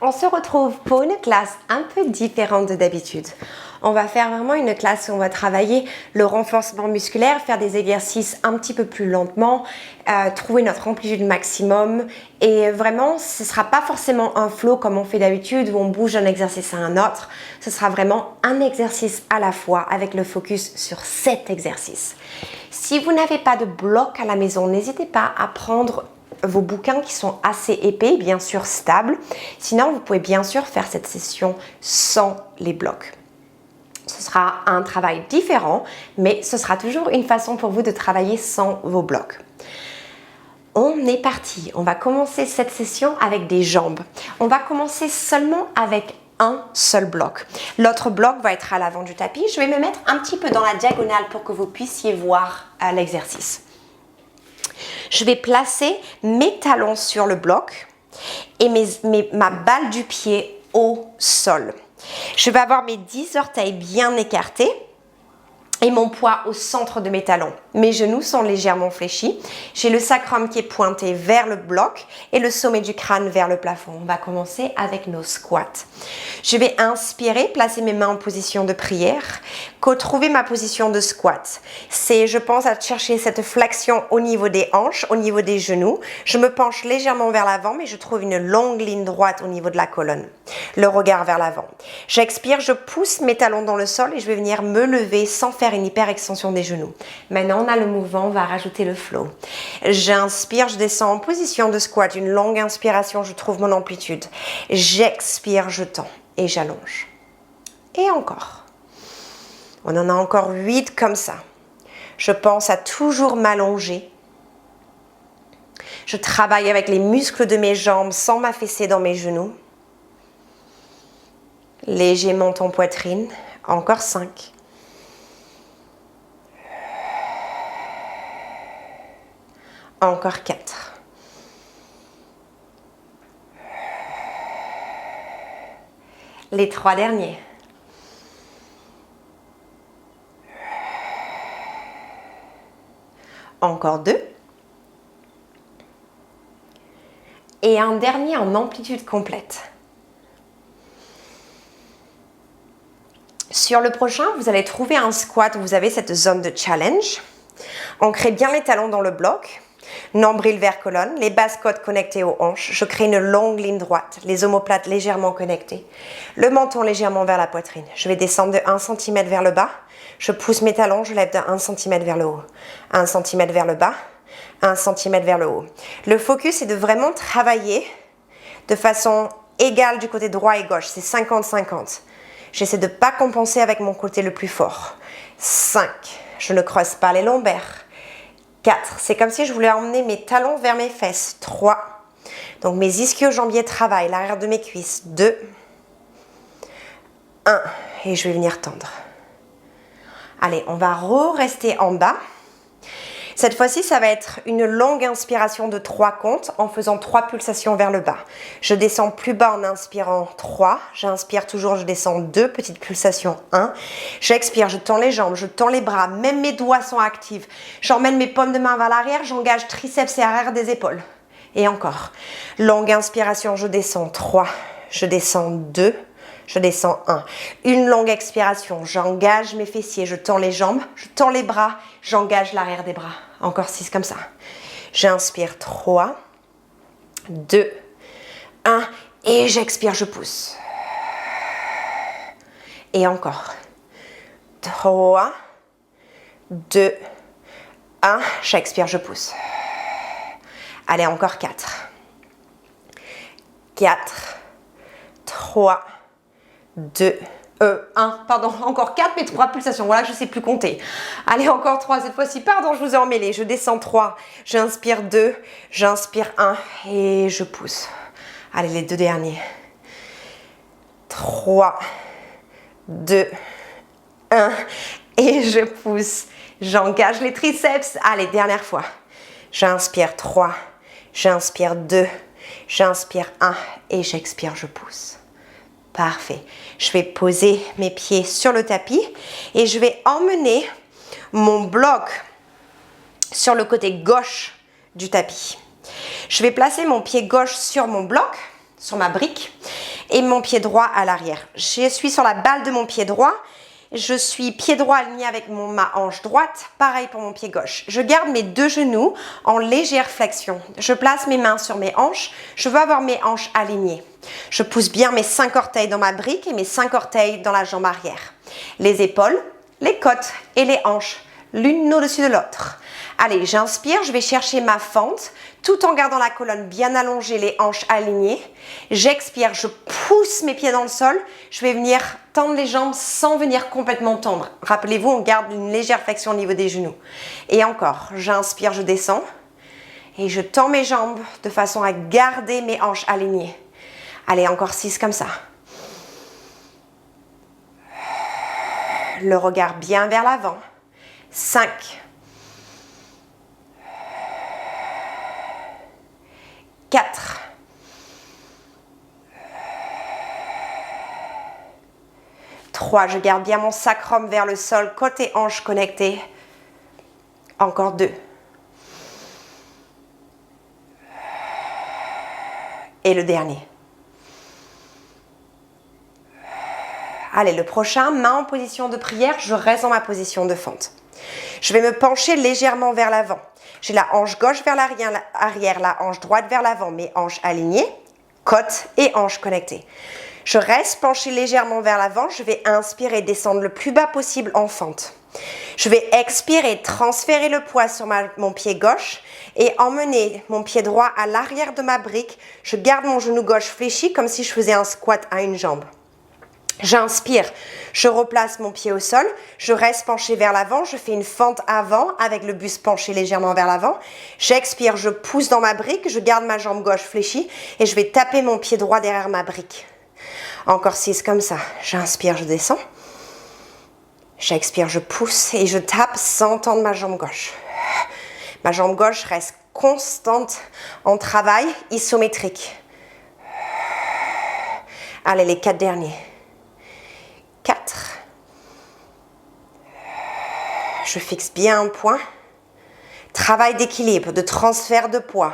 On se retrouve pour une classe un peu différente de d'habitude. On va faire vraiment une classe où on va travailler le renforcement musculaire, faire des exercices un petit peu plus lentement, trouver notre amplitude maximum et vraiment ce ne sera pas forcément un flow comme on fait d'habitude où on bouge d'un exercice à un autre. Ce sera vraiment un exercice à la fois avec le focus sur cet exercice. Si vous n'avez pas de bloc à la maison, n'hésitez pas à prendre vos bouquins qui sont assez épais, bien sûr stables. Sinon, vous pouvez bien sûr faire cette session sans les blocs. Ce sera un travail différent, mais ce sera toujours une façon pour vous de travailler sans vos blocs. On est parti. On va commencer cette session avec des jambes. On va commencer seulement avec un seul bloc. L'autre bloc va être à l'avant du tapis. Je vais me mettre un petit peu dans la diagonale pour que vous puissiez voir l'exercice. Je vais placer mes talons sur le bloc et ma balle du pied au sol. Je vais avoir mes 10 orteils bien écartés et mon poids au centre de mes talons. Mes genoux sont légèrement fléchis. J'ai le sacrum qui est pointé vers le bloc et le sommet du crâne vers le plafond. On va commencer avec nos squats. Je vais inspirer, placer mes mains en position de prière, trouver ma position de squat. C'est, je pense, à chercher cette flexion au niveau des hanches, au niveau des genoux. Je me penche légèrement vers l'avant, mais je trouve une longue ligne droite au niveau de la colonne. Le regard vers l'avant. J'expire, je pousse mes talons dans le sol et je vais venir me lever sans faire une hyper extension des genoux. Maintenant, on a le mouvement, on va rajouter le flow. J'inspire, je descends en position de squat, une longue inspiration, je trouve mon amplitude. J'expire, je tends et j'allonge. Et encore. On en a encore 8 comme ça. Je pense à toujours m'allonger. Je travaille avec les muscles de mes jambes sans m'affaisser dans mes genoux. Léger menton poitrine. Encore 5. Encore 4. Les 3 derniers. Encore 2. Et un dernier en amplitude complète. Sur le prochain, vous allez trouver un squat où vous avez cette zone de challenge. Ancrez bien les talons dans le bloc. Nombril vers colonne, les basses côtes connectées aux hanches. Je crée une longue ligne droite, les omoplates légèrement connectées. Le menton légèrement vers la poitrine. Je vais descendre de 1 cm vers le bas. Je pousse mes talons, je lève de 1 cm vers le haut. 1 cm vers le bas, 1 cm vers le haut. Le focus est de vraiment travailler de façon égale du côté droit et gauche. C'est 50-50. J'essaie de ne pas compenser avec mon côté le plus fort. 5. Je ne creuse pas les lombaires. 4. C'est comme si je voulais emmener mes talons vers mes fesses. 3. Donc mes ischio-jambiers travaillent, l'arrière de mes cuisses. 2. 1. Et je vais venir tendre. Allez, on va rester en bas. Cette fois-ci, ça va être une longue inspiration de 3 comptes en faisant 3 pulsations vers le bas. Je descends plus bas en inspirant 3. J'inspire toujours, je descends 2 petites pulsations. 1. J'expire, je tends les jambes, je tends les bras, même mes doigts sont actifs. J'emmène mes paumes de main vers l'arrière, j'engage triceps et arrière des épaules. Et encore. Longue inspiration, je descends 3. Je descends 2. Je descends 1. Une longue expiration. J'engage mes fessiers. Je tends les jambes. Je tends les bras. J'engage l'arrière des bras. Encore 6 comme ça. J'inspire 3, 2, 1. Et j'expire, je pousse. Et encore. 3, 2, 1. J'expire, je pousse. Allez, encore 4. 4, 3, 2, 1, pardon, encore 4, mais 3 pulsations, voilà, je ne sais plus compter. Allez, encore 3 cette fois-ci, pardon, je vous ai emmêlé, je descends 3, j'inspire 2, j'inspire 1 et je pousse. Allez, les 2 derniers. 3, 2, 1 et je pousse. J'engage les triceps. Allez, dernière fois. J'inspire 3, j'inspire 2, j'inspire 1 et j'expire, je pousse. Parfait. Je vais poser mes pieds sur le tapis et je vais emmener mon bloc sur le côté gauche du tapis. Je vais placer mon pied gauche sur mon bloc, sur ma brique et mon pied droit à l'arrière. Je suis sur la balle de mon pied droit. Je suis pied droit aligné avec ma hanche droite. Pareil pour mon pied gauche. Je garde mes deux genoux en légère flexion. Je place mes mains sur mes hanches. Je veux avoir mes hanches alignées. Je pousse bien mes 5 orteils dans ma brique et mes 5 orteils dans la jambe arrière. Les épaules, les côtes et les hanches, l'une au-dessus de l'autre. Allez, j'inspire, je vais chercher ma fente tout en gardant la colonne bien allongée, les hanches alignées. J'expire, je pousse mes pieds dans le sol. Je vais venir tendre les jambes sans venir complètement tendre. Rappelez-vous, on garde une légère flexion au niveau des genoux. Et encore, j'inspire, je descends. Et je tends mes jambes de façon à garder mes hanches alignées. Allez, encore 6 comme ça. Le regard bien vers l'avant. 5. 4. 3. Je garde bien mon sacrum vers le sol, côté hanche connecté. Encore 2. Et le dernier. Allez, le prochain, main en position de prière, je reste dans ma position de fente. Je vais me pencher légèrement vers l'avant. J'ai la hanche gauche vers l'arrière, la hanche droite vers l'avant, mes hanches alignées, côtes et hanches connectées. Je reste penché légèrement vers l'avant, je vais inspirer, descendre le plus bas possible en fente. Je vais expirer, transférer le poids sur mon pied gauche et emmener mon pied droit à l'arrière de ma brique. Je garde mon genou gauche fléchi comme si je faisais un squat à une jambe. J'inspire, je replace mon pied au sol, je reste penché vers l'avant, je fais une fente avant avec le buste penché légèrement vers l'avant. J'expire, je pousse dans ma brique, je garde ma jambe gauche fléchie et je vais taper mon pied droit derrière ma brique. Encore 6 comme ça. J'inspire, je descends. J'expire, je pousse et je tape sans tendre ma jambe gauche. Ma jambe gauche reste constante en travail isométrique. Allez, les 4 derniers. 4. Je fixe bien un point. Travail d'équilibre, de transfert de poids.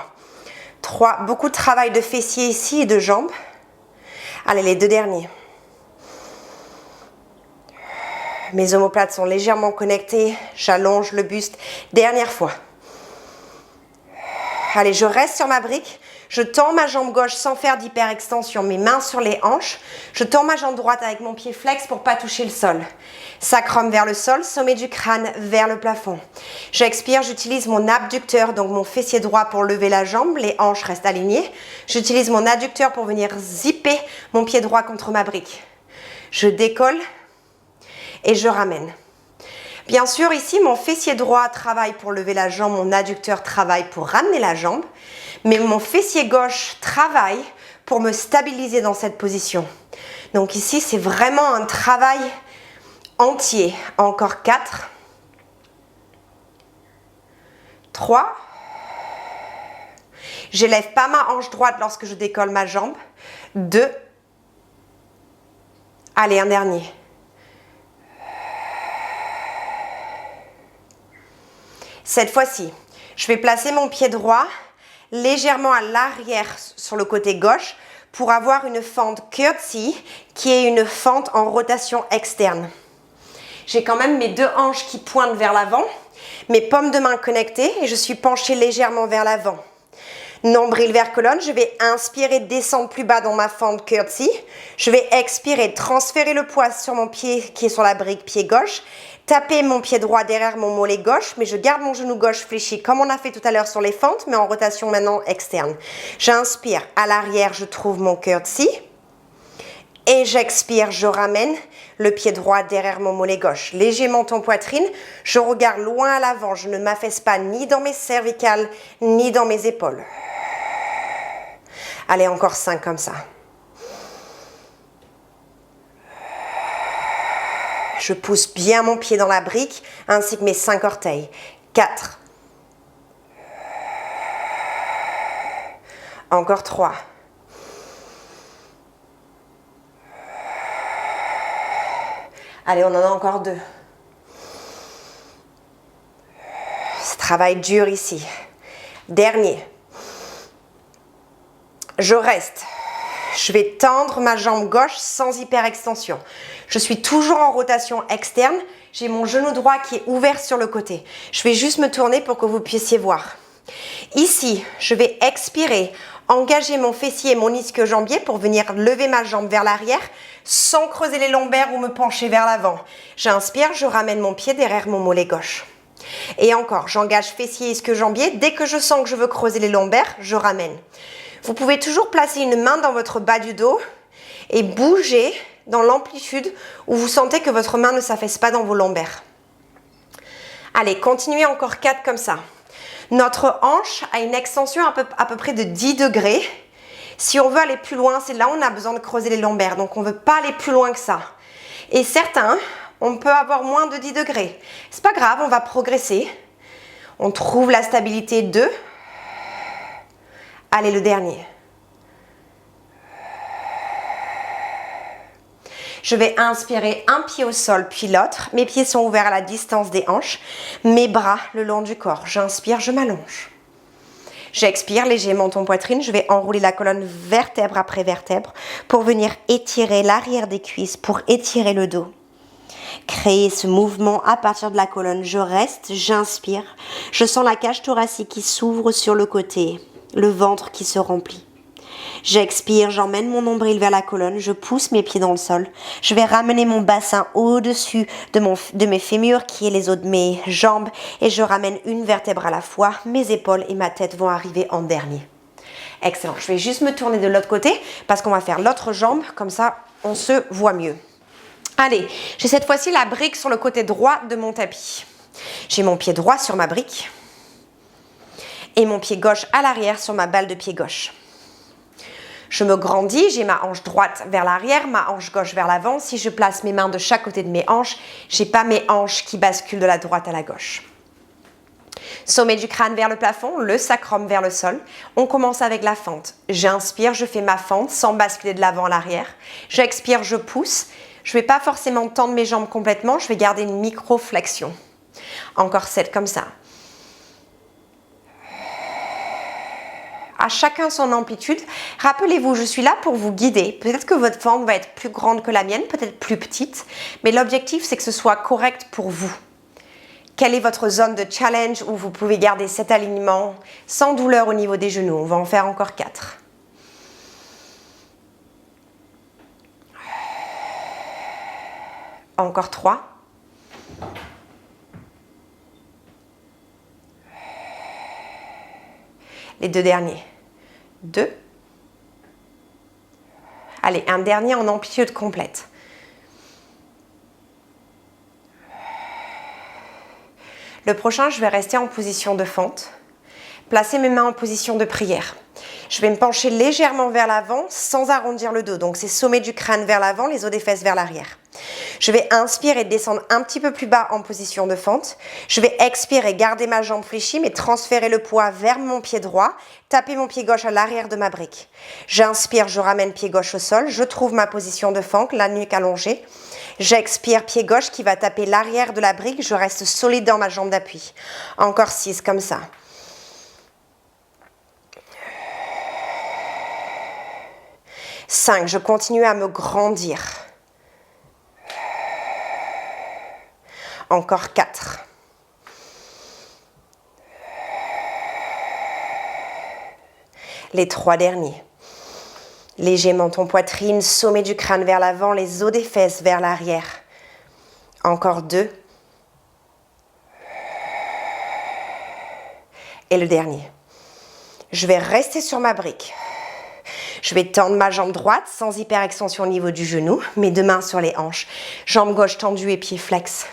3. Beaucoup de travail de fessiers ici et de jambes. Allez, les 2 derniers. Mes omoplates sont légèrement connectées. J'allonge le buste. Dernière fois. Allez, je reste sur ma brique. Je tends ma jambe gauche sans faire d'hyperextension, mes mains sur les hanches. Je tends ma jambe droite avec mon pied flex pour ne pas toucher le sol. Sacrum vers le sol, sommet du crâne vers le plafond. J'expire, j'utilise mon abducteur, donc mon fessier droit pour lever la jambe. Les hanches restent alignées. J'utilise mon adducteur pour venir zipper mon pied droit contre ma brique. Je décolle et je ramène. Bien sûr, ici, mon fessier droit travaille pour lever la jambe, mon adducteur travaille pour ramener la jambe, mais mon fessier gauche travaille pour me stabiliser dans cette position. Donc ici, c'est vraiment un travail entier. Encore 4, 3. J'élève pas ma hanche droite lorsque je décolle ma jambe. 2. Allez, un dernier. Cette fois-ci, je vais placer mon pied droit légèrement à l'arrière sur le côté gauche pour avoir une fente curtsy qui est une fente en rotation externe. J'ai quand même mes 2 hanches qui pointent vers l'avant, mes paumes de main connectées et je suis penchée légèrement vers l'avant. Nombril vers colonne, je vais inspirer, descendre plus bas dans ma fente curtsy. Je vais expirer, transférer le poids sur mon pied qui est sur la brique pied gauche. Taper mon pied droit derrière mon mollet gauche, mais je garde mon genou gauche fléchi comme on a fait tout à l'heure sur les fentes, mais en rotation maintenant externe. J'inspire, à l'arrière, je trouve mon curtsy. Et j'expire, je ramène le pied droit derrière mon mollet gauche. Léger menton poitrine, je regarde loin à l'avant, je ne m'affaisse pas ni dans mes cervicales, ni dans mes épaules. Allez, encore 5 comme ça. Je pousse bien mon pied dans la brique, ainsi que mes 5 orteils. 4. Encore 3. Allez, on en a encore 2. Ce travail dur ici. Dernier. Je reste. Je vais tendre ma jambe gauche sans hyperextension. Je suis toujours en rotation externe. J'ai mon genou droit qui est ouvert sur le côté. Je vais juste me tourner pour que vous puissiez voir. Ici, je vais expirer, engager mon fessier et mon ischio-jambier pour venir lever ma jambe vers l'arrière sans creuser les lombaires ou me pencher vers l'avant. J'inspire, je ramène mon pied derrière mon mollet gauche. Et encore, j'engage fessier et ischio-jambier. Dès que je sens que je veux creuser les lombaires, je ramène. Vous pouvez toujours placer une main dans votre bas du dos et bouger dans l'amplitude où vous sentez que votre main ne s'affaisse pas dans vos lombaires. Allez, continuez encore 4 comme ça. Notre hanche a une extension à peu près de 10 degrés. Si on veut aller plus loin, c'est là où on a besoin de creuser les lombaires. Donc, on ne veut pas aller plus loin que ça. Et certains, on peut avoir moins de 10 degrés. C'est pas grave, on va progresser. On trouve la stabilité 2. Allez, le dernier. Je vais inspirer un pied au sol, puis l'autre. Mes pieds sont ouverts à la distance des hanches. Mes bras le long du corps. J'inspire, je m'allonge. J'expire, léger menton poitrine. Je vais enrouler la colonne vertèbre après vertèbre pour venir étirer l'arrière des cuisses, pour étirer le dos. Créer ce mouvement à partir de la colonne. Je reste, j'inspire. Je sens la cage thoracique qui s'ouvre sur le côté, le ventre qui se remplit. J'expire, j'emmène mon nombril vers la colonne, je pousse mes pieds dans le sol. Je vais ramener mon bassin au-dessus de mes fémurs qui est les os de mes jambes et je ramène une vertèbre à la fois. Mes épaules et ma tête vont arriver en dernier. Excellent. Je vais juste me tourner de l'autre côté parce qu'on va faire l'autre jambe. Comme ça, on se voit mieux. Allez, j'ai cette fois-ci la brique sur le côté droit de mon tapis. J'ai mon pied droit sur ma brique et mon pied gauche à l'arrière sur ma balle de pied gauche. Je me grandis, j'ai ma hanche droite vers l'arrière, ma hanche gauche vers l'avant. Si je place mes mains de chaque côté de mes hanches, je n'ai pas mes hanches qui basculent de la droite à la gauche. Sommet du crâne vers le plafond, le sacrum vers le sol. On commence avec la fente. J'inspire, je fais ma fente sans basculer de l'avant à l'arrière. J'expire, je pousse. Je ne vais pas forcément tendre mes jambes complètement, je vais garder une micro-flexion. Encore 7 comme ça. À chacun son amplitude. Rappelez-vous, je suis là pour vous guider. Peut-être que votre fente va être plus grande que la mienne, peut-être plus petite, mais l'objectif, c'est que ce soit correct pour vous. Quelle est votre zone de challenge où vous pouvez garder cet alignement sans douleur au niveau des genoux? On va en faire encore 4. Encore 3. Les 2 derniers. 2. Allez, un dernier en amplitude complète. Le prochain, je vais rester en position de fente. Placer mes mains en position de prière. Je vais me pencher légèrement vers l'avant sans arrondir le dos. Donc, c'est sommet du crâne vers l'avant, les os des fesses vers l'arrière. Je vais inspirer et descendre un petit peu plus bas en position de fente. Je vais expirer, garder ma jambe fléchie, mais transférer le poids vers mon pied droit. Taper mon pied gauche à l'arrière de ma brique. J'inspire, je ramène pied gauche au sol. Je trouve ma position de fente, la nuque allongée. J'expire, pied gauche qui va taper l'arrière de la brique. Je reste solide dans ma jambe d'appui. Encore 6 comme ça. Cinq, je continue à me grandir. Encore 4. Les 3 derniers. Léger menton poitrine, sommet du crâne vers l'avant, les os des fesses vers l'arrière. Encore 2. Et le dernier. Je vais rester sur ma brique. Je vais tendre ma jambe droite sans hyperextension au niveau du genou, mes 2 mains sur les hanches. Jambe gauche tendue et pied flex.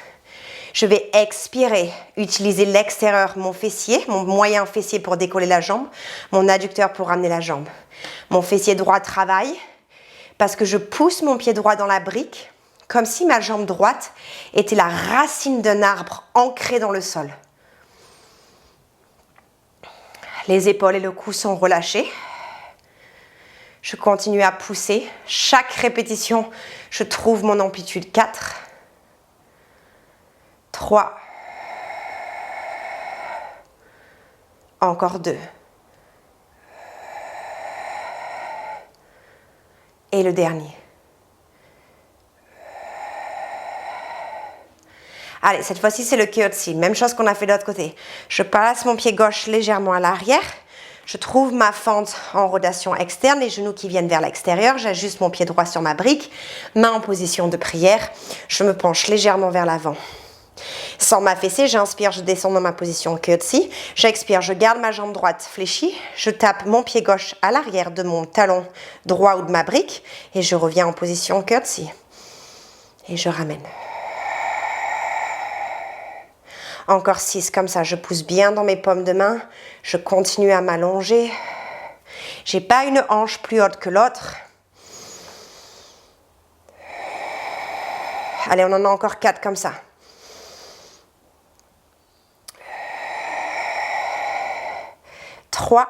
Je vais expirer, utiliser l'extérieur, mon fessier, mon moyen fessier pour décoller la jambe, mon adducteur pour ramener la jambe. Mon fessier droit travaille parce que je pousse mon pied droit dans la brique comme si ma jambe droite était la racine d'un arbre ancré dans le sol. Les épaules et le cou sont relâchés. Je continue à pousser. Chaque répétition, je trouve mon amplitude. 4. 3. Encore 2. Et le dernier. Allez, cette fois-ci, c'est le curtsy. Même chose qu'on a fait de l'autre côté. Je place mon pied gauche légèrement à l'arrière. Je trouve ma fente en rotation externe, les genoux qui viennent vers l'extérieur. J'ajuste mon pied droit sur ma brique. Main en position de prière. Je me penche légèrement vers l'avant. Sans m'affaisser, j'inspire, je descends dans ma position curtsy. J'expire, je garde ma jambe droite fléchie. Je tape mon pied gauche à l'arrière de mon talon droit ou de ma brique. Et je reviens en position curtsy. Et je ramène. Encore 6, comme ça, je pousse bien dans mes paumes de main. Je continue à m'allonger. J'ai pas une hanche plus haute que l'autre. Allez, on en a encore 4 comme ça. Trois.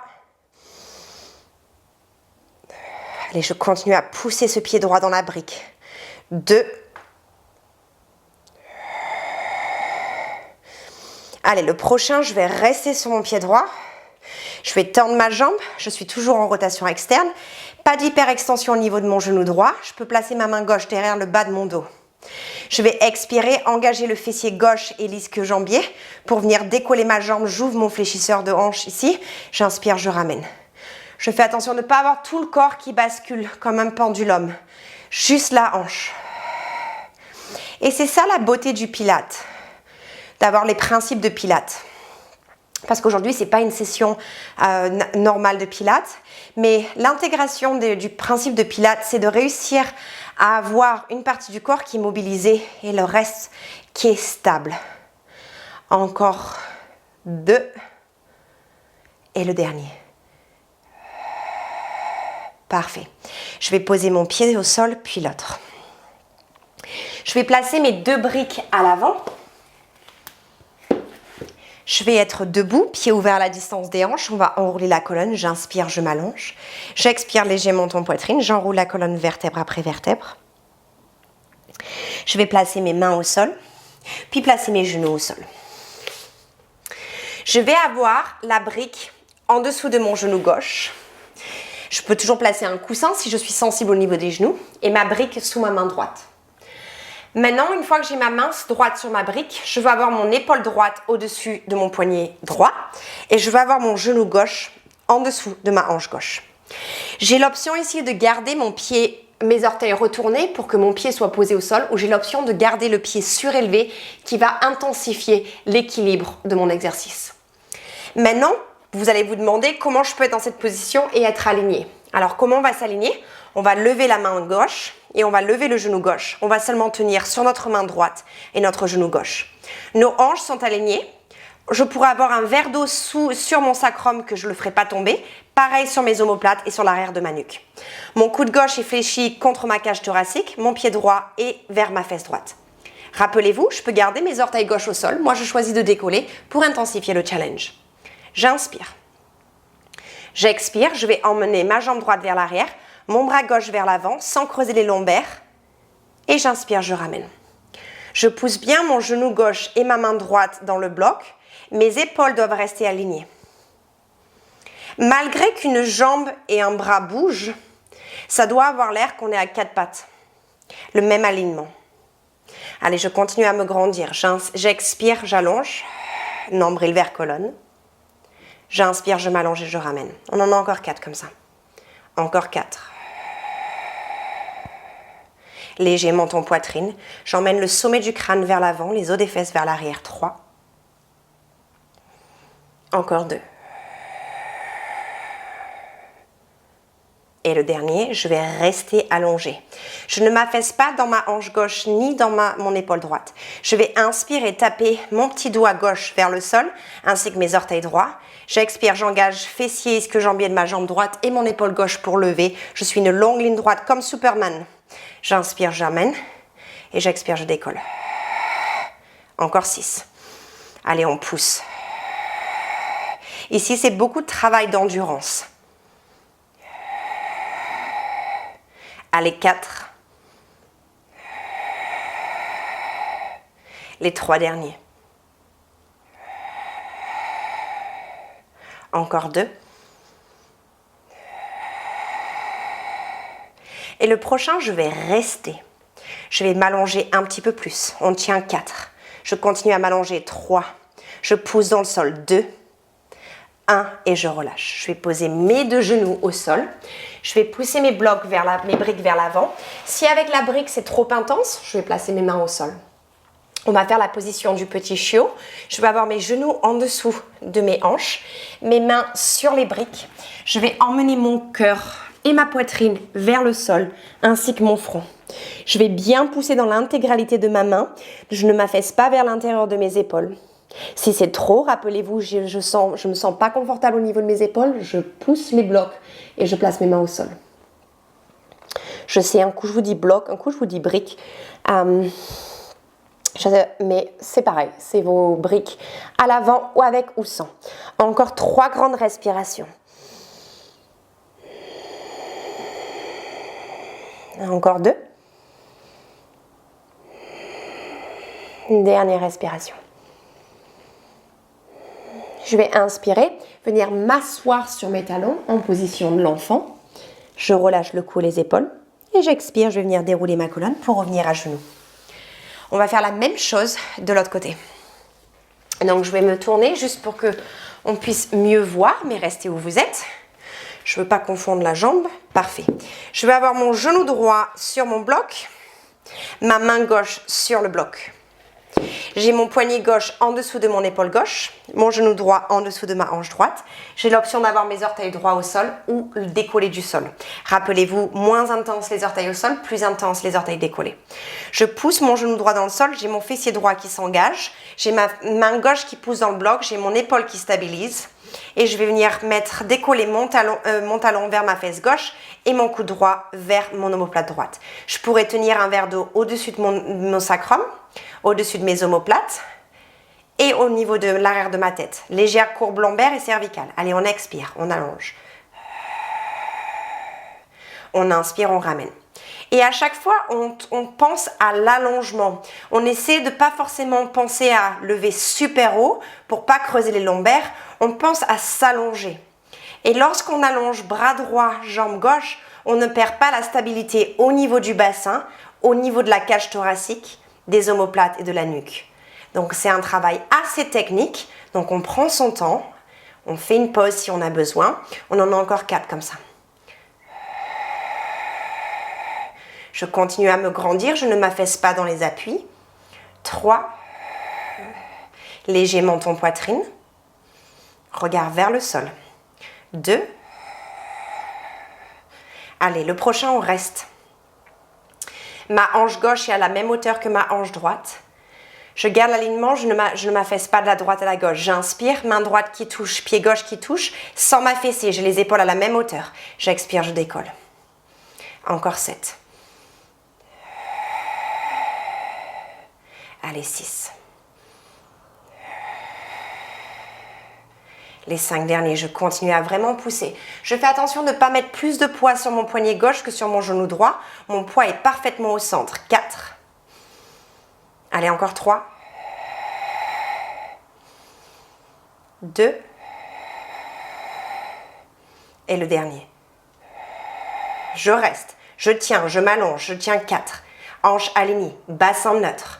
Allez, je continue à pousser ce pied droit dans la brique. 2. Allez, le prochain, je vais rester sur mon pied droit. Je vais tendre ma jambe. Je suis toujours en rotation externe. Pas d'hyperextension au niveau de mon genou droit. Je peux placer ma main gauche derrière le bas de mon dos. Je vais expirer, engager le fessier gauche et l'ischio-jambier pour venir décoller ma jambe. J'ouvre mon fléchisseur de hanche ici. J'inspire, je ramène. Je fais attention de ne pas avoir tout le corps qui bascule comme un pendulum. Juste la hanche. Et c'est ça la beauté du Pilates. D'avoir les principes de Pilates. Parce qu'aujourd'hui, ce n'est pas une session normale de Pilates, mais l'intégration du principe de Pilates, c'est de réussir à avoir une partie du corps qui est mobilisée et le reste qui est stable. Encore 2. Et le dernier. Parfait. Je vais poser mon pied au sol, puis l'autre. Je vais placer mes 2 briques à l'avant. Je vais être debout, pied ouvert à la distance des hanches. On va enrouler la colonne. J'inspire, je m'allonge. J'expire, léger menton poitrine. J'enroule la colonne vertèbre après vertèbre. Je vais placer mes mains au sol, puis placer mes genoux au sol. Je vais avoir la brique en dessous de mon genou gauche. Je peux toujours placer un coussin si je suis sensible au niveau des genoux et ma brique sous ma main droite. Maintenant, une fois que j'ai ma main droite sur ma brique, je vais avoir mon épaule droite au-dessus de mon poignet droit et je vais avoir mon genou gauche en dessous de ma hanche gauche. J'ai l'option ici de garder mes orteils retournés pour que mon pied soit posé au sol ou j'ai l'option de garder le pied surélevé qui va intensifier l'équilibre de mon exercice. Maintenant, vous allez vous demander comment je peux être dans cette position et être aligné. Alors, comment on va s'aligner? On va lever la main gauche et on va lever le genou gauche. On va seulement tenir sur notre main droite et notre genou gauche. Nos hanches sont alignées. Je pourrais avoir un verre d'eau sur mon sacrum que je ne le ferai pas tomber. Pareil sur mes omoplates et sur l'arrière de ma nuque. Mon coude gauche est fléchi contre ma cage thoracique. Mon pied droit est vers ma fesse droite. Rappelez-vous, je peux garder mes orteils gauche au sol. Moi, je choisis de décoller pour intensifier le challenge. J'inspire. J'expire, je vais emmener ma jambe droite vers l'arrière, mon bras gauche vers l'avant, sans creuser les lombaires. Et j'inspire, je ramène. Je pousse bien mon genou gauche et ma main droite dans le bloc. Mes épaules doivent rester alignées. Malgré qu'une jambe et un bras bougent, ça doit avoir l'air qu'on est à 4 pattes. Le même alignement. Allez, je continue à me grandir. J'expire, j'allonge. Nombril vers colonne. J'inspire, je m'allonge et je ramène. On en a encore 4 comme ça. Encore 4. Léger menton poitrine. J'emmène le sommet du crâne vers l'avant, les os des fesses vers l'arrière. 3. Encore 2. Et le dernier, je vais rester allongé. Je ne m'affaisse pas dans ma hanche gauche ni dans mon épaule droite. Je vais inspirer et taper mon petit doigt gauche vers le sol, ainsi que mes orteils droits. J'expire, j'engage fessier, ischio-jambier de ma jambe droite et mon épaule gauche pour lever. Je suis une longue ligne droite comme Superman. J'inspire, j'amène. Et j'expire, je décolle. Encore 6. Allez, on pousse. Ici, c'est beaucoup de travail d'endurance. Allez, 4. Les 3 derniers. Encore 2. Et le prochain, je vais rester. Je vais m'allonger un petit peu plus. On tient 4. Je continue à m'allonger 3. Je pousse dans le sol 2. 1 et je relâche. Je vais poser mes 2 genoux au sol. Je vais pousser mes briques vers l'avant. Si avec la brique c'est trop intense, je vais placer mes mains au sol. On va faire la position du petit chiot. Je vais avoir mes genoux en dessous de mes hanches, mes mains sur les briques. Je vais emmener mon cœur et ma poitrine vers le sol, ainsi que mon front. Je vais bien pousser dans l'intégralité de ma main. Je ne m'affaisse pas vers l'intérieur de mes épaules. Si c'est trop, rappelez-vous, je me sens pas confortable au niveau de mes épaules, je pousse les blocs et je place mes mains au sol. Je sais, un coup je vous dis bloc, un coup je vous dis brique. Mais c'est pareil, c'est vos briques à l'avant ou avec ou sans. Encore 3 grandes respirations. Encore 2. Une dernière respiration. Je vais inspirer, venir m'asseoir sur mes talons en position de l'enfant. Je relâche le cou et les épaules. Et j'expire, je vais venir dérouler ma colonne pour revenir à genoux. On va faire la même chose de l'autre côté. Donc je vais me tourner juste pour qu'on puisse mieux voir, mais restez où vous êtes. Je ne veux pas confondre la jambe. Parfait. Je vais avoir mon genou droit sur mon bloc, ma main gauche sur le bloc. J'ai mon poignet gauche en dessous de mon épaule gauche, mon genou droit en dessous de ma hanche droite. J'ai l'option d'avoir mes orteils droits au sol ou le décollé du sol. Rappelez-vous, moins intense les orteils au sol, plus intense les orteils décollés. Je pousse mon genou droit dans le sol, j'ai mon fessier droit qui s'engage, j'ai ma main gauche qui pousse dans le bloc, j'ai mon épaule qui stabilise et je vais venir décoller mon talon vers ma fesse gauche et mon coude droit vers mon omoplate droite. Je pourrais tenir un verre d'eau au-dessus de mon sacrum, au-dessus de mes omoplates et au niveau de l'arrière de ma tête. Légère courbe lombaire et cervicale. Allez, on expire, on allonge. On inspire, on ramène. Et à chaque fois, on pense à l'allongement. On essaie de pas forcément penser à lever super haut pour pas creuser les lombaires. On pense à s'allonger. Et lorsqu'on allonge bras droit, jambe gauche, on ne perd pas la stabilité au niveau du bassin, au niveau de la cage thoracique, des omoplates et de la nuque. Donc c'est un travail assez technique. Donc on prend son temps, on fait une pause si on a besoin. On en a encore 4 comme ça. Je continue à me grandir, je ne m'affaisse pas dans les appuis. 3. Léger menton poitrine. Regard vers le sol. 2. Allez, le prochain, on reste. Ma hanche gauche est à la même hauteur que ma hanche droite. Je garde l'alignement, je ne m'affaisse pas de la droite à la gauche. J'inspire, main droite qui touche, pied gauche qui touche, sans m'affaisser. J'ai les épaules à la même hauteur. J'expire, je décolle. Encore 7. Allez, 6. Les 5 derniers, je continue à vraiment pousser. Je fais attention de ne pas mettre plus de poids sur mon poignet gauche que sur mon genou droit. Mon poids est parfaitement au centre. 4. Allez, encore 3. 2. Et le dernier. Je reste, je tiens, je m'allonge, je tiens 4. Hanches alignées, bassin neutre.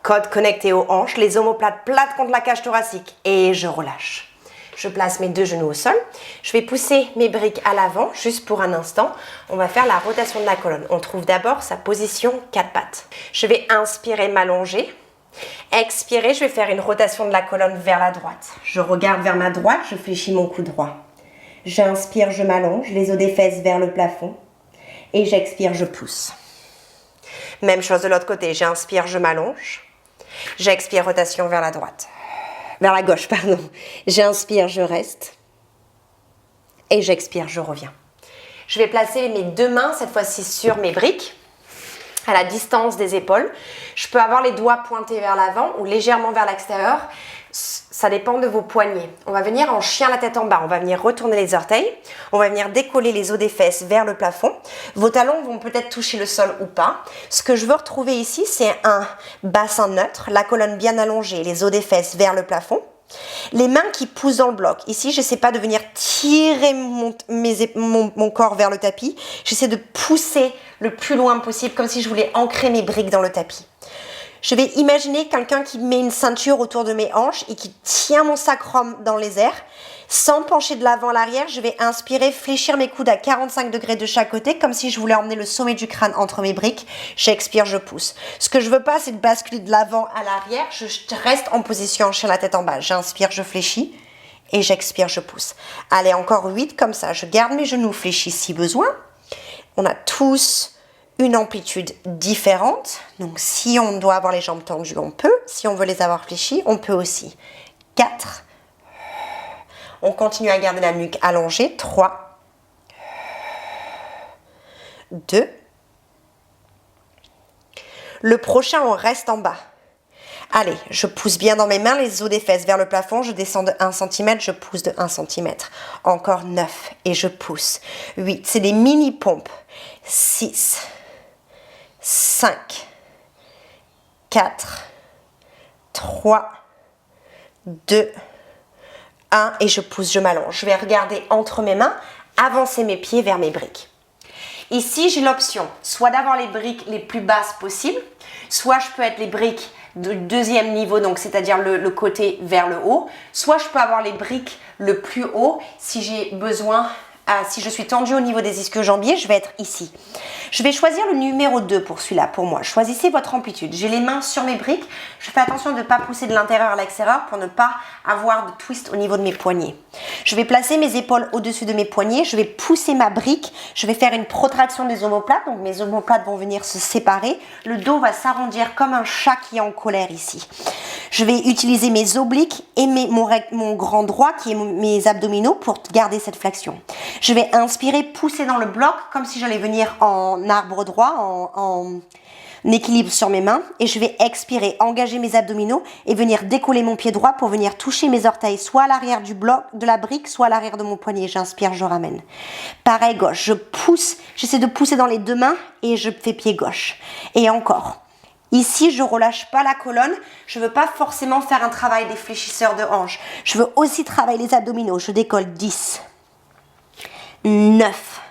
Côte connectée aux hanches, les omoplates plates contre la cage thoracique. Et je relâche. Je place mes 2 genoux au sol. Je vais pousser mes briques à l'avant, juste pour un instant. On va faire la rotation de la colonne. On trouve d'abord sa position 4 pattes. Je vais inspirer, m'allonger. Expirer, je vais faire une rotation de la colonne vers la droite. Je regarde vers ma droite, je fléchis mon cou droit. J'inspire, je m'allonge, les os des fesses vers le plafond. Et j'expire, je pousse. Même chose de l'autre côté. J'inspire, je m'allonge. J'expire, rotation vers la droite. Vers la gauche, pardon. J'inspire, je reste. Et j'expire, je reviens. Je vais placer mes 2 mains, cette fois-ci sur mes briques, à la distance des épaules. Je peux avoir les doigts pointés vers l'avant ou légèrement vers l'extérieur. Ça dépend de vos poignets. On va venir en chien la tête en bas. On va venir retourner les orteils. On va venir décoller les os des fesses vers le plafond. Vos talons vont peut-être toucher le sol ou pas. Ce que je veux retrouver ici, c'est un bassin neutre, la colonne bien allongée, les os des fesses vers le plafond. Les mains qui poussent dans le bloc. Ici, j'essaie pas de venir tirer mon corps vers le tapis. J'essaie de pousser le plus loin possible, comme si je voulais ancrer mes briques dans le tapis. Je vais imaginer quelqu'un qui met une ceinture autour de mes hanches et qui tient mon sacrum dans les airs. Sans pencher de l'avant à l'arrière, je vais inspirer, fléchir mes coudes à 45 degrés de chaque côté, comme si je voulais emmener le sommet du crâne entre mes briques. J'expire, je pousse. Ce que je veux pas, c'est de basculer de l'avant à l'arrière. Je reste en position, chien la tête en bas. J'inspire, je fléchis et j'expire, je pousse. Allez, encore 8 comme ça. Je garde mes genoux fléchis si besoin. On a tous une amplitude différente. Donc, si on doit avoir les jambes tendues, on peut. Si on veut les avoir fléchies, on peut aussi. 4. On continue à garder la nuque allongée. 3. 2. Le prochain, on reste en bas. Allez, je pousse bien dans mes mains les os des fesses vers le plafond. Je descends de 1 cm, je pousse de 1 cm. Encore 9 et je pousse. 8. C'est des mini-pompes. 6. 5, 4, 3, 2, 1 et je pousse, je m'allonge. Je vais regarder entre mes mains, avancer mes pieds vers mes briques. Ici, j'ai l'option soit d'avoir les briques les plus basses possibles, soit je peux être les briques de deuxième niveau, donc c'est-à-dire le côté vers le haut, soit je peux avoir les briques le plus haut si j'ai besoin. Si je suis tendue au niveau des ischio-jambiers, je vais être ici. Je vais choisir le numéro 2 pour celui-là, pour moi. Choisissez votre amplitude. J'ai les mains sur mes briques. Je fais attention de ne pas pousser de l'intérieur à l'extérieur pour ne pas avoir de twist au niveau de mes poignets. Je vais placer mes épaules au-dessus de mes poignets. Je vais pousser ma brique. Je vais faire une protraction des omoplates. Donc mes omoplates vont venir se séparer. Le dos va s'arrondir comme un chat qui est en colère ici. Je vais utiliser mes obliques et mon grand droit qui est mes abdominaux pour garder cette flexion. Je vais inspirer, pousser dans le bloc comme si j'allais venir en arbre droit, en équilibre sur mes mains. Et je vais expirer, engager mes abdominaux et venir décoller mon pied droit pour venir toucher mes orteils, soit à l'arrière du bloc, de la brique, soit à l'arrière de mon poignet. J'inspire, je ramène. Pareil, gauche, je pousse, j'essaie de pousser dans les deux mains et je fais pied gauche. Et encore. Ici, je relâche pas la colonne. Je veux pas forcément faire un travail des fléchisseurs de hanches. Je veux aussi travailler les abdominaux. Je décolle 10, 9,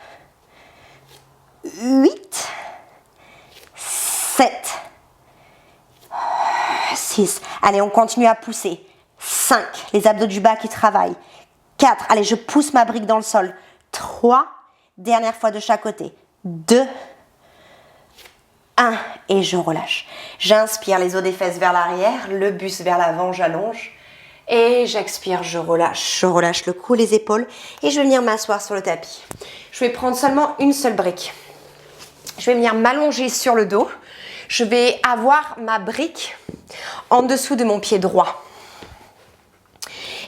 8, 7, 6. Allez, on continue à pousser. 5, les abdos du bas qui travaillent. 4, allez, je pousse ma brique dans le sol. 3, dernière fois de chaque côté. 2, 1 et je relâche. J'inspire les os des fesses vers l'arrière, le buste vers l'avant, j'allonge. Et j'expire, je relâche le cou, les épaules et je vais venir m'asseoir sur le tapis. Je vais prendre seulement une seule brique. Je vais venir m'allonger sur le dos. Je vais avoir ma brique en dessous de mon pied droit.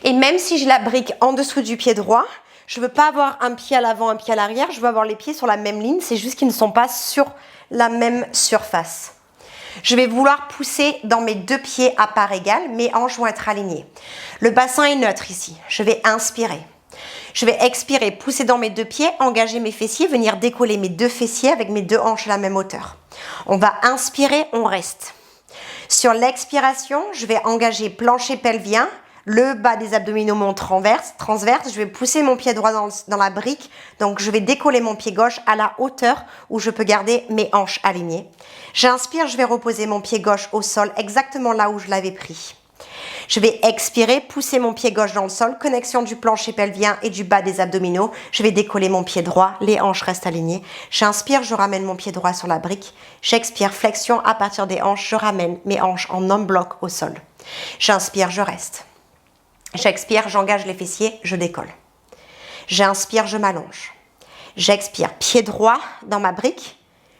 Et même si j'ai la brique en dessous du pied droit, je ne veux pas avoir un pied à l'avant, un pied à l'arrière. Je veux avoir les pieds sur la même ligne. C'est juste qu'ils ne sont pas sur la même surface. Je vais vouloir pousser dans mes deux pieds à part égale. Mes hanches vont être alignées. Le bassin est neutre ici. Je vais inspirer. Je vais expirer, pousser dans mes deux pieds, engager mes fessiers, venir décoller mes deux fessiers avec mes deux hanches à la même hauteur. On va inspirer, on reste. Sur l'expiration, je vais engager plancher pelvien. Le bas des abdominaux monte transverse. Je vais pousser mon pied droit dans la brique. Donc, je vais décoller mon pied gauche à la hauteur où je peux garder mes hanches alignées. J'inspire, je vais reposer mon pied gauche au sol exactement là où je l'avais pris. Je vais expirer, pousser mon pied gauche dans le sol, connexion du plancher pelvien et du bas des abdominaux. Je vais décoller mon pied droit, les hanches restent alignées. J'inspire, je ramène mon pied droit sur la brique. J'expire, flexion à partir des hanches, je ramène mes hanches en homme bloc au sol. J'inspire, je reste. J'expire, j'engage les fessiers, je décolle. J'inspire, je m'allonge. J'expire, pied droit dans ma brique.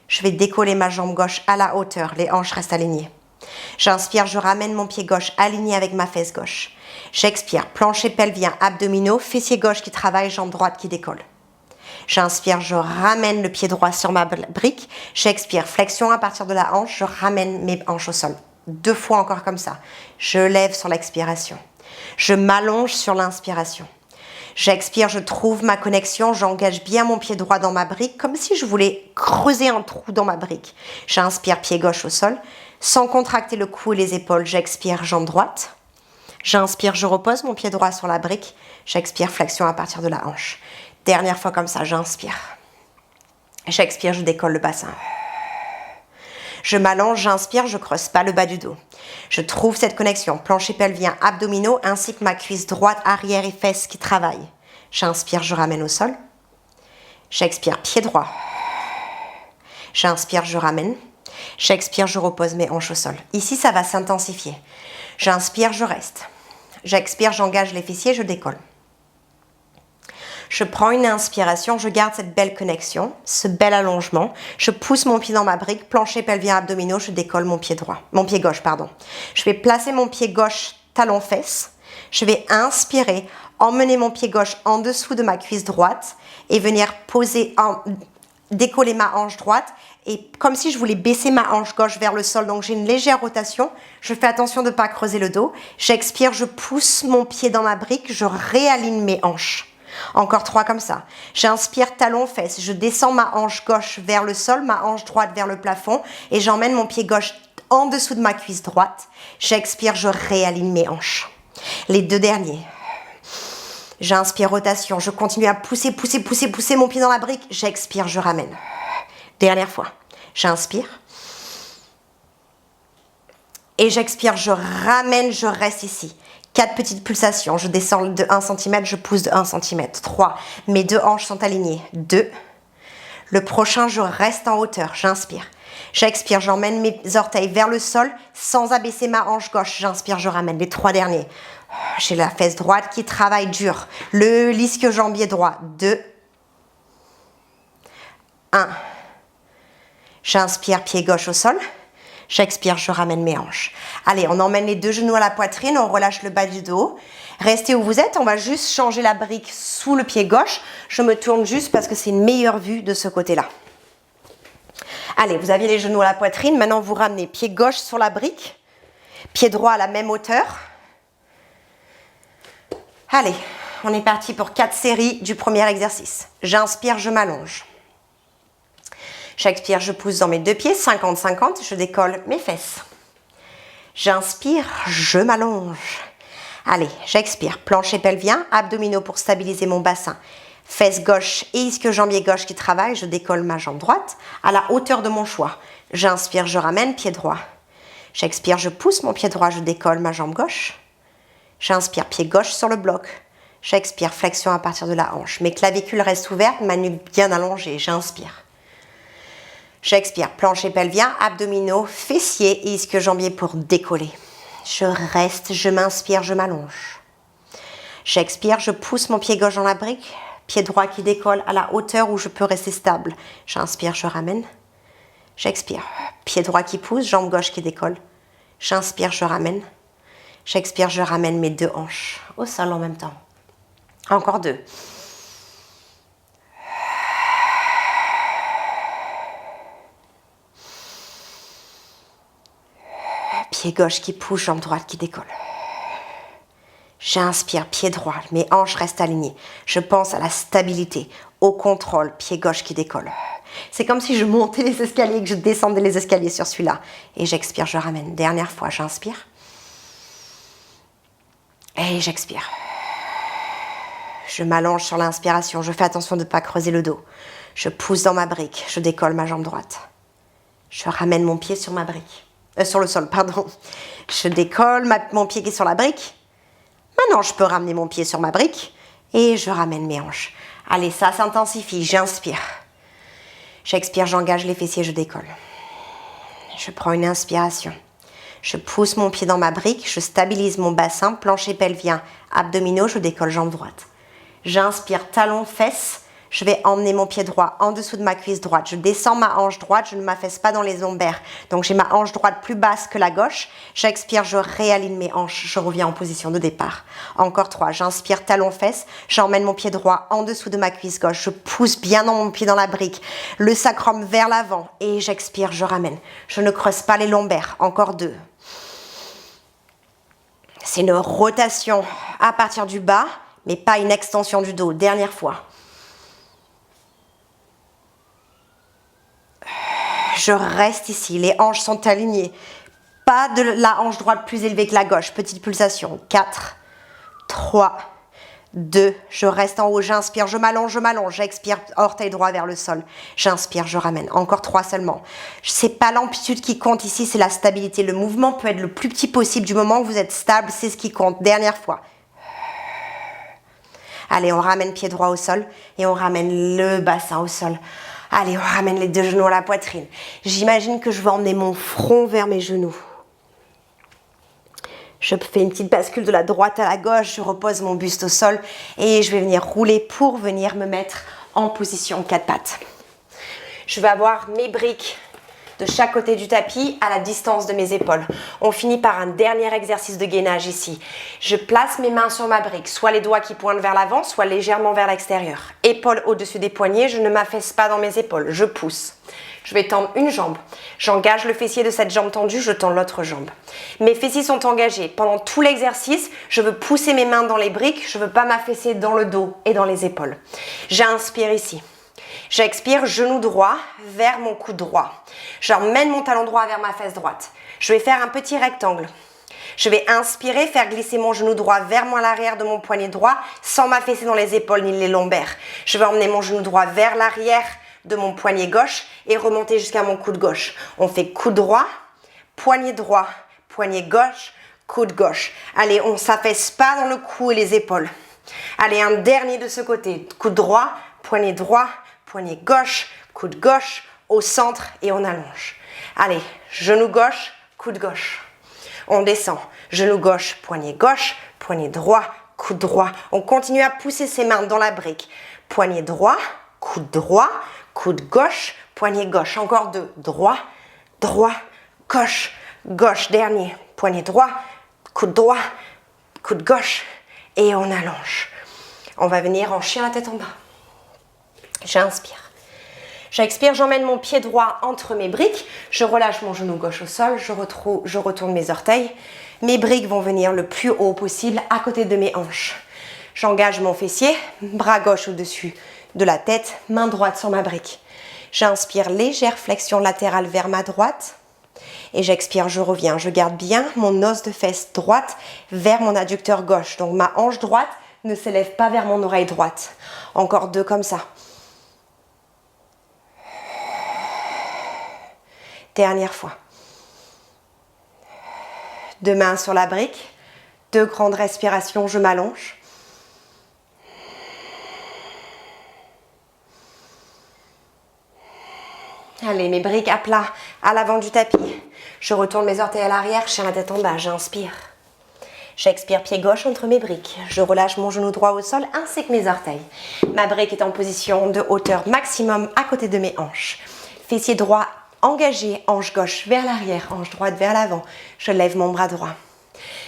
Je vais décoller ma jambe gauche à la hauteur, les hanches restent alignées. J'inspire, je ramène mon pied gauche aligné avec ma fesse gauche. J'expire, plancher pelvien, abdominaux, fessier gauche qui travaille, jambe droite qui décolle. J'inspire, je ramène le pied droit sur ma brique. J'expire, flexion à partir de la hanche, je ramène mes hanches au sol. 2 fois encore comme ça. Je lève sur l'expiration. Je m'allonge sur l'inspiration. J'expire, je trouve ma connexion, j'engage bien mon pied droit dans ma brique, comme si je voulais creuser un trou dans ma brique. J'inspire, pied gauche au sol. Sans contracter le cou et les épaules, j'expire, jambe droite. J'inspire, je repose mon pied droit sur la brique. J'expire, flexion à partir de la hanche. Dernière fois comme ça, j'inspire. J'expire, je décolle le bassin. Je m'allonge, j'inspire, je creuse pas le bas du dos. Je trouve cette connexion plancher pelvien, abdominaux, ainsi que ma cuisse droite, arrière et fesses qui travaillent. J'inspire, je ramène au sol. J'expire, pied droit. J'inspire, je ramène. J'expire, je repose mes hanches au sol. Ici, ça va s'intensifier. J'inspire, je reste. J'expire, j'engage les fessiers, je décolle. Je prends une inspiration, je garde cette belle connexion, ce bel allongement. Je pousse mon pied dans ma brique, plancher pelvien, abdominaux, je décolle mon pied droit, mon pied gauche, pardon. Je vais placer mon pied gauche talon-fesse. Je vais inspirer, emmener mon pied gauche en dessous de ma cuisse droite et venir décoller ma hanche droite. Et comme si je voulais baisser ma hanche gauche vers le sol, donc j'ai une légère rotation. Je fais attention de ne pas creuser le dos. J'expire, je pousse mon pied dans ma brique, je réaligne mes hanches. Encore 3 comme ça. J'inspire, talon-fesse. Je descends ma hanche gauche vers le sol, ma hanche droite vers le plafond et j'emmène mon pied gauche en dessous de ma cuisse droite. J'expire, je réaligne mes hanches. Les 2 derniers. J'inspire, rotation. Je continue à pousser mon pied dans la brique. J'expire, je ramène. Dernière fois. J'inspire. Et j'expire, je ramène, je reste ici. 4 petites pulsations. Je descends de 1 cm, je pousse de 1 cm. 3. Mes 2 hanches sont alignées. 2. Le prochain, je reste en hauteur. J'inspire. J'expire, j'emmène mes orteils vers le sol sans abaisser ma hanche gauche. J'inspire, je ramène. Les 3 derniers. J'ai la fesse droite qui travaille dur. Le l'ischio-jambier droit. 2. 1. J'inspire, pied gauche au sol. J'expire, je ramène mes hanches. Allez, on emmène les 2 genoux à la poitrine, on relâche le bas du dos. Restez où vous êtes, on va juste changer la brique sous le pied gauche. Je me tourne juste parce que c'est une meilleure vue de ce côté-là. Allez, vous aviez les genoux à la poitrine, maintenant vous ramenez pied gauche sur la brique, pied droit à la même hauteur. Allez, on est parti pour 4 séries du premier exercice. J'inspire, je m'allonge. J'expire, je pousse dans mes 2 pieds, 50-50, je décolle mes fesses. J'inspire, je m'allonge. Allez, j'expire, plancher pelvien, abdominaux pour stabiliser mon bassin. Fesses gauche et ischio-jambier gauche qui travaillent, je décolle ma jambe droite à la hauteur de mon choix. J'inspire, je ramène, pied droit. J'expire, je pousse mon pied droit, je décolle ma jambe gauche. J'inspire, pied gauche sur le bloc. J'expire, flexion à partir de la hanche. Mes clavicules restent ouvertes, ma nuque bien allongée. J'inspire. J'expire, plancher pelvien, abdominaux, fessiers et ischio-jambier pour décoller. Je reste, je m'inspire, je m'allonge. J'expire, je pousse mon pied gauche dans la brique, pied droit qui décolle à la hauteur où je peux rester stable. J'inspire, je ramène. J'expire, pied droit qui pousse, jambe gauche qui décolle. J'inspire, je ramène. J'expire, je ramène mes 2 hanches au sol en même temps. Encore 2. Pied gauche qui pousse, jambe droite qui décolle. J'inspire, pied droit, mes hanches restent alignées. Je pense à la stabilité, au contrôle, pied gauche qui décolle. C'est comme si je montais les escaliers et que je descendais les escaliers sur celui-là. Et j'expire, je ramène. Dernière fois, j'inspire. Et j'expire. Je m'allonge sur l'inspiration, je fais attention de ne pas creuser le dos. Je pousse dans ma brique, je décolle ma jambe droite. Je ramène mon pied sur ma brique. Sur le sol, pardon. Je décolle mon pied qui est sur la brique. Maintenant, je peux ramener mon pied sur ma brique et je ramène mes hanches. Allez, ça s'intensifie. J'inspire. J'expire, j'engage les fessiers, je décolle. Je prends une inspiration. Je pousse mon pied dans ma brique, je stabilise mon bassin, plancher pelvien, abdominaux, je décolle jambe droite. J'inspire, talon, fesses. Je vais emmener mon pied droit en dessous de ma cuisse droite. Je descends ma hanche droite, je ne m'affaisse pas dans les lombaires. Donc j'ai ma hanche droite plus basse que la gauche. J'expire, je réaligne mes hanches. Je reviens en position de départ. Encore 3. J'inspire, talon, fesses. J'emmène mon pied droit en dessous de ma cuisse gauche. Je pousse bien mon pied dans la brique. Le sacrum vers l'avant. Et j'expire, je ramène. Je ne creuse pas les lombaires. Encore 2. C'est une rotation à partir du bas, mais pas une extension du dos. Dernière fois. Je reste ici, les hanches sont alignées. pas de la hanche droite plus élevée que la gauche. Petite pulsation. 4, 3, 2, je reste en haut, j'inspire, je m'allonge, j'expire, orteil droit vers le sol. J'inspire, je ramène. Encore 3 seulement. C'est pas l'amplitude qui compte ici, c'est la stabilité. Le mouvement peut être le plus petit possible du moment où vous êtes stable, c'est ce qui compte. Dernière fois. Allez, on ramène pied droit au sol et on ramène le bassin au sol. Allez, on ramène les 2 genoux à la poitrine. J'imagine que je vais emmener mon front vers mes genoux. Je fais une petite bascule de la droite à la gauche, je repose mon buste au sol et je vais venir rouler pour venir me mettre en position 4 pattes. Je vais avoir mes briques de chaque côté du tapis à la distance de mes épaules. On finit par un dernier exercice de gainage ici. Je place mes mains sur ma brique, soit les doigts qui pointent vers l'avant, soit légèrement vers l'extérieur. Épaules au-dessus des poignets, je ne m'affaisse pas dans mes épaules, je pousse. Je vais tendre une jambe. J'engage le fessier de cette jambe tendue, je tends l'autre jambe. Mes fessiers sont engagés. Pendant tout l'exercice, je veux pousser mes mains dans les briques, je ne veux pas m'affaisser dans le dos et dans les épaules. J'inspire ici. J'expire, genou droit vers mon coude droit. J'emmène mon talon droit vers ma fesse droite. Je vais faire un petit rectangle. Je vais inspirer, faire glisser mon genou droit vers moi à l'arrière de mon poignet droit sans m'affaisser dans les épaules ni les lombaires. Je vais emmener mon genou droit vers l'arrière de mon poignet gauche et remonter jusqu'à mon coude gauche. On fait coude droit, poignet gauche, coude gauche. Allez, on ne s'affaisse pas dans le cou et les épaules. Allez, un dernier de ce côté. Coude droit, poignet gauche, coude gauche, au centre et on allonge. Allez, genou gauche, coude gauche. On descend. Genou gauche, poignet droit, coude droit. On continue à pousser ses mains dans la brique. Poignet droit, coude gauche, poignet gauche. Encore 2. Droit, gauche, gauche. Dernier. Poignet droit, coude gauche. Et on allonge. On va venir en chien à tête en bas. J'inspire. J'expire, j'emmène mon pied droit entre mes briques. Je relâche mon genou gauche au sol. Je retourne mes orteils. Mes briques vont venir le plus haut possible à côté de mes hanches. J'engage mon fessier, bras gauche au-dessus de la tête, main droite sur ma brique. J'inspire, légère flexion latérale vers ma droite. Et j'expire, je reviens. Je garde bien mon os de fesse droite vers mon adducteur gauche. Donc ma hanche droite ne s'élève pas vers mon oreille droite. Encore 2 comme ça. Dernière fois. 2 mains sur la brique. 2 grandes respirations, je m'allonge. Allez, mes briques à plat à l'avant du tapis. Je retourne mes orteils à l'arrière, chien la tête en bas, j'inspire. J'expire, pied gauche entre mes briques. Je relâche mon genou droit au sol ainsi que mes orteils. Ma brique est en position de hauteur maximum à côté de mes hanches. Fessier droit engagé, hanche gauche vers l'arrière, hanche droite vers l'avant. Je lève mon bras droit.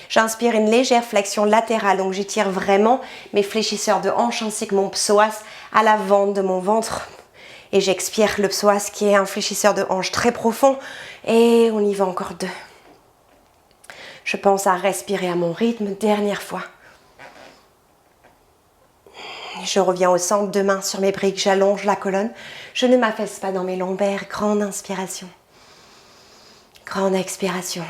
J'inspire une légère flexion latérale, donc j'étire vraiment mes fléchisseurs de hanche ainsi que mon psoas à l'avant de mon ventre. Et j'expire le psoas qui est un fléchisseur de hanche très profond. Et on y va encore 2. Je pense à respirer à mon rythme. Dernière fois. Je reviens au centre, 2 mains sur mes briques. J'allonge la colonne. Je ne m'affaisse pas dans mes lombaires. Grande inspiration. Grande expiration.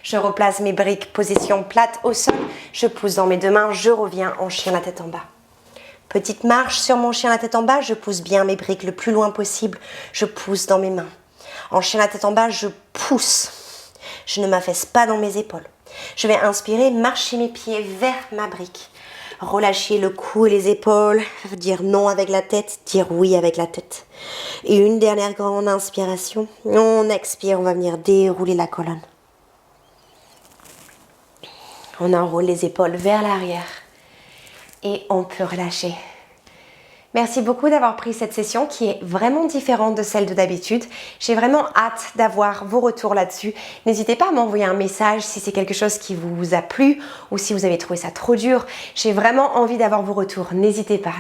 Je replace mes briques, position plate au sol. Je pousse dans mes 2 mains. Je reviens en chien la tête en bas. Petite marche sur mon chien la tête en bas, je pousse bien mes briques le plus loin possible. Je pousse dans mes mains. En chien la tête en bas, je pousse. Je ne m'affaisse pas dans mes épaules. Je vais inspirer, marcher mes pieds vers ma brique. Relâcher le cou et les épaules. Dire non avec la tête, dire oui avec la tête. Et une dernière grande inspiration. On expire, on va venir dérouler la colonne. On enroule les épaules vers l'arrière. Et on peut relâcher. Merci beaucoup d'avoir pris cette session qui est vraiment différente de celle de d'habitude. J'ai vraiment hâte d'avoir vos retours là-dessus. N'hésitez pas à m'envoyer un message si c'est quelque chose qui vous a plu ou si vous avez trouvé ça trop dur. J'ai vraiment envie d'avoir vos retours. N'hésitez pas.